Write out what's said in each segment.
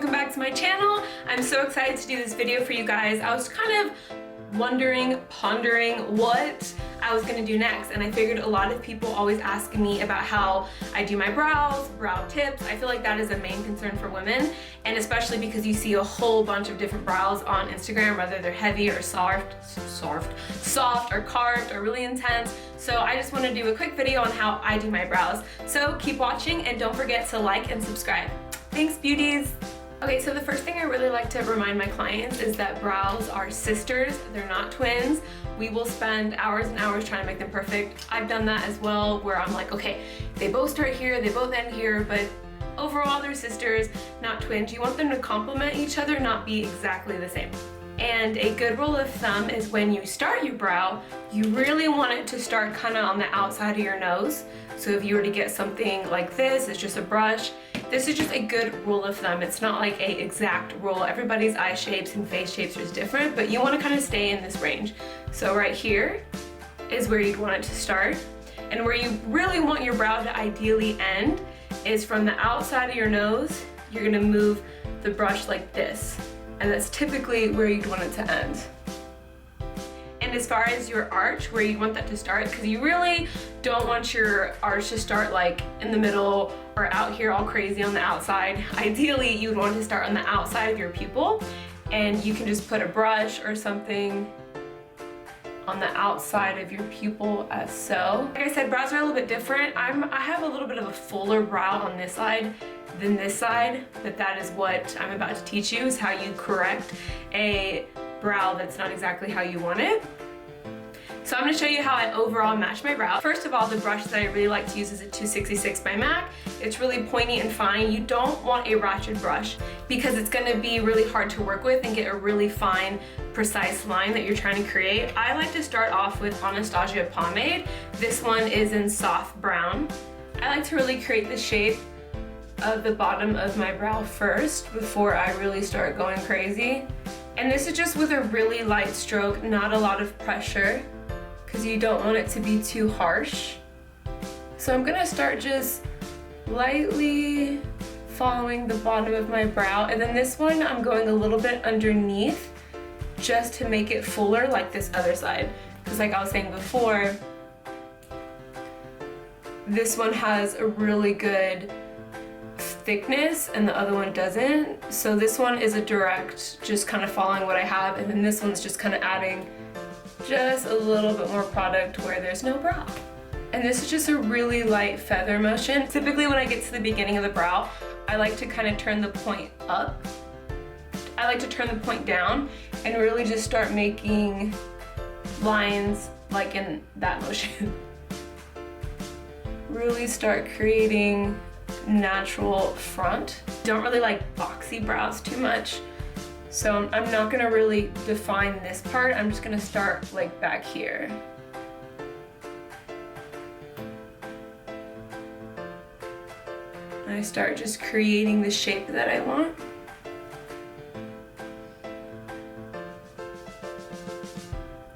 welcome back to my channel. I'm so excited to do this video for you guys. I was kind of pondering what I was gonna do next, and I figured a lot of people always ask me about how I do my brows, brow tips. I feel like that is a main concern for women, and especially because you see a whole bunch of different brows on Instagram, whether they're heavy or soft or carved or really intense. So I just want to do a quick video on how I do my brows. So keep watching and don't forget to like and subscribe. Thanks, beauties. Okay, so the first thing I really like to remind my clients is that brows are sisters, they're not twins. We will spend hours and hours trying to make them perfect. I've done that as well, where I'm like, okay, they both start here, they both end here, but overall they're sisters, not twins. You want them to complement each other, not be exactly the same. And a good rule of thumb is when you start your brow, you really want it to start kind of on the outside of your nose. So if you were to get something like this, it's just a brush. This is just a good rule of thumb. It's not like a exact rule. Everybody's eye shapes and face shapes is different, but you want to kind of stay in this range. So right here is where you'd want it to start. And where you really want your brow to ideally end is from the outside of your nose. You're gonna move the brush like this. And that's typically where you'd want it to end. And as far as your arch, where you want that to start, because you really don't want your arch to start like in the middle or out here all crazy on the outside. Ideally, you'd want to start on the outside of your pupil, and you can just put a brush or something on the outside of your pupil as so. Like I said, brows are a little bit different. I have a little bit of a fuller brow on this side than this side, but that is what I'm about to teach you, is how you correct a brow that's not exactly how you want it. So I'm going to show you how I overall match my brow. First of all, the brush that I really like to use is a 266 by MAC. It's really pointy and fine. You don't want a ratchet brush because it's going to be really hard to work with and get a really fine, precise line that you're trying to create. I like to start off with Anastasia pomade. This one is in soft brown. I like to really create the shape of the bottom of my brow first before I really start going crazy. And this is just with a really light stroke, not a lot of pressure, because you don't want it to be too harsh. So I'm gonna start just lightly following the bottom of my brow, and then this one I'm going a little bit underneath just to make it fuller like this other side. Because like I was saying before, this one has a really good thickness and the other one doesn't. So this one is a direct, just kind of following what I have, and then this one's just kind of adding just a little bit more product where there's no brow. And this is just a really light feather motion. Typically when I get to the beginning of the brow, I like to kind of turn the point up. I like to turn the point down and really just start making lines like in that motion. Really start creating natural front. Don't really like boxy brows too much, so I'm not gonna really define this part. I'm just gonna start like back here. And I start just creating the shape that I want.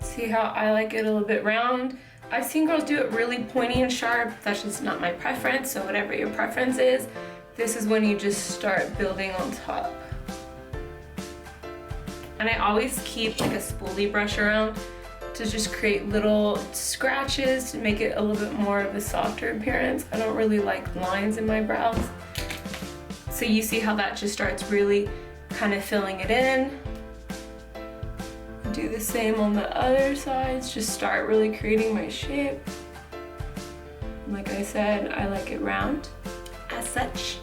See how I like it a little bit round. I've seen girls do it really pointy and sharp. That's just not my preference, so whatever your preference is, this is when you just start building on top. And I always keep like a spoolie brush around to just create little scratches to make it a little bit more of a softer appearance. I don't really like lines in my brows. So you see how that just starts really kind of filling it in. Do the same on the other sides, just start really creating my shape. Like I said, I like it round as such.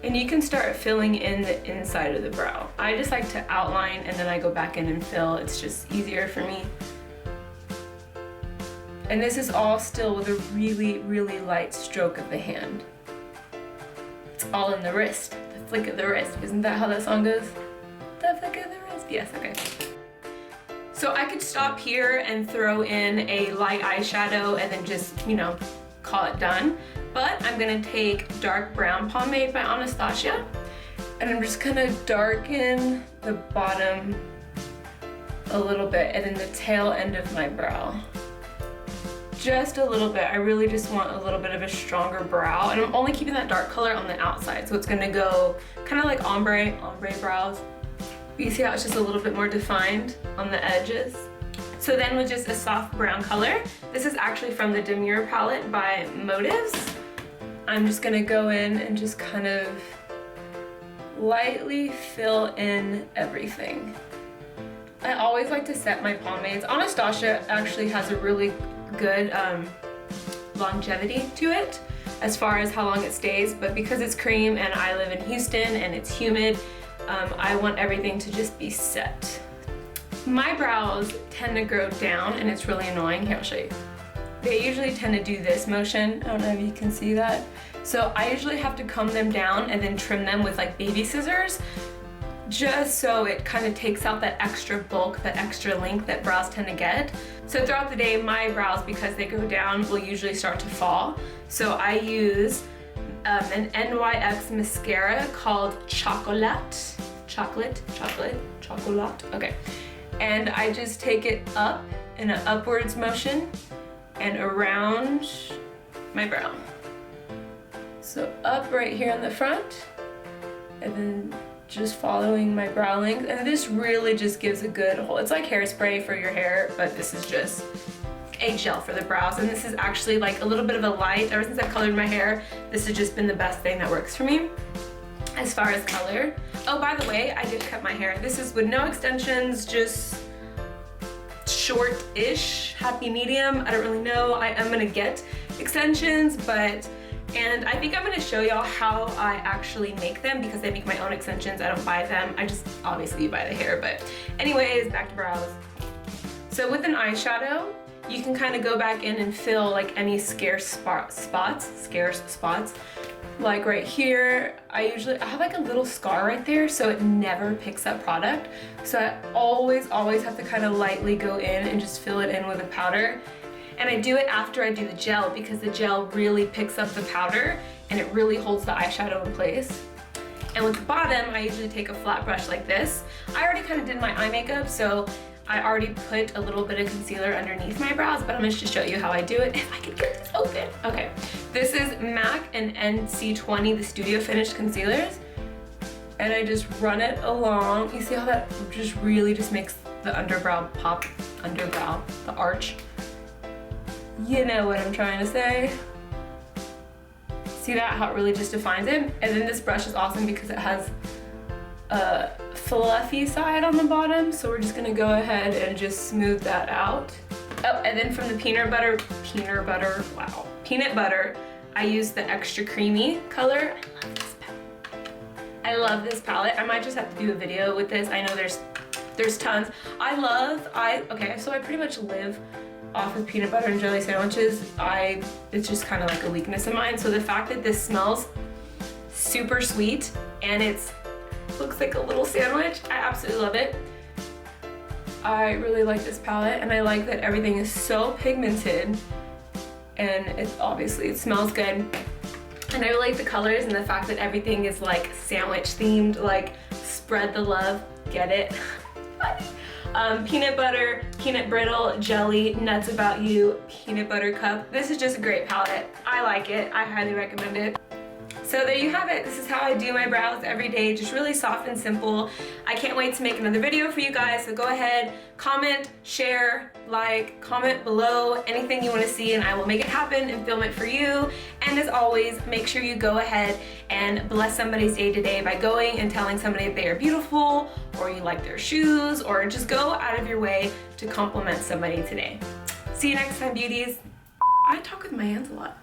And you can start filling in the inside of the brow. I just like to outline and then I go back in and fill. It's just easier for me. And this is all still with a really, really light stroke of the hand. It's all in the wrist. Flick of the wrist. Isn't that how that song goes? The flick of the wrist. Yes, okay. So I could stop here and throw in a light eyeshadow and then just, you know, call it done. But I'm gonna take dark brown pomade by Anastasia, and I'm just gonna darken the bottom a little bit and then the tail end of my brow. just a little bit. I really just want a little bit of a stronger brow, and I'm only keeping that dark color on the outside, so it's gonna go kind of like ombre brows. You see how it's just a little bit more defined on the edges? So then with just a soft brown color, this is actually from the Demure palette by Motives. I'm just gonna go in and just kind of lightly fill in everything. I always like to set my pomades. Anastasia actually has a really good longevity to it as far as how long it stays, but because it's cream and I live in Houston and it's humid, I want everything to just be set. My brows tend to grow down and it's really annoying. Here, I'll show you. They usually tend to do this motion. I don't know if you can see that. So I usually have to comb them down and then trim them with like baby scissors, just so it kind of takes out that extra bulk, that extra length that brows tend to get. So throughout the day, my brows, because they go down, will usually start to fall. So I use an NYX mascara called Chocolate. Okay. And I just take it up in an upwards motion and around my brow. So up right here on the front, and then just following my brow length. And this really just gives a good hold. It's like hairspray for your hair, but this is just a gel for the brows. And this is actually like a little bit of a light. Ever since I colored my hair, this has just been the best thing that works for me as far as color. Oh, by the way, I did cut my hair. This is with no extensions, just short-ish, happy medium. I don't really know. I am gonna get extensions, and I think I'm gonna show y'all how I actually make them because I make my own extensions. I don't buy them. I just, obviously you buy the hair, but anyways, back to brows. So with an eyeshadow, you can kind of go back in and fill like any scarce spots. Like right here, I have like a little scar right there, so it never picks up product. So I always have to kind of lightly go in and just fill it in with a powder. And I do it after I do the gel because the gel really picks up the powder and it really holds the eyeshadow in place. And with the bottom, I usually take a flat brush like this. I already kind of did my eye makeup, so I already put a little bit of concealer underneath my brows, but I'm gonna just show you how I do it if I can get this open. Okay, this is MAC and NC20, the Studio Finish concealers. And I just run it along. You see how that just really just makes the underbrow pop, the arch. You know what I'm trying to say. See that, how it really just defines it? And then this brush is awesome because it has a fluffy side on the bottom, so we're just gonna go ahead and just smooth that out. Oh, and then from the peanut butter, I use the extra creamy color. I love this palette. I might just have to do a video with this. I know there's tons. Okay, so I pretty much live off of peanut butter and jelly sandwiches. It's just kind of like a weakness of mine. So the fact that this smells super sweet and looks like a little sandwich, I absolutely love it. I really like this palette, and I like that everything is so pigmented, and it smells good. And I like the colors and the fact that everything is like sandwich themed, like spread the love, get it? Peanut butter, peanut brittle, jelly, nuts about you, peanut butter cup. This is just a great palette. I like it. I highly recommend it. So there you have it. This is how I do my brows every day, just really soft and simple. I can't wait to make another video for you guys, so go ahead, comment, share, like, comment below anything you want to see, and I will make it happen and film it for you. And as always, make sure you go ahead and bless somebody's day today by going and telling somebody that they are beautiful, or you like their shoes, or just go out of your way to compliment somebody today. See you next time, beauties. I talk with my hands a lot.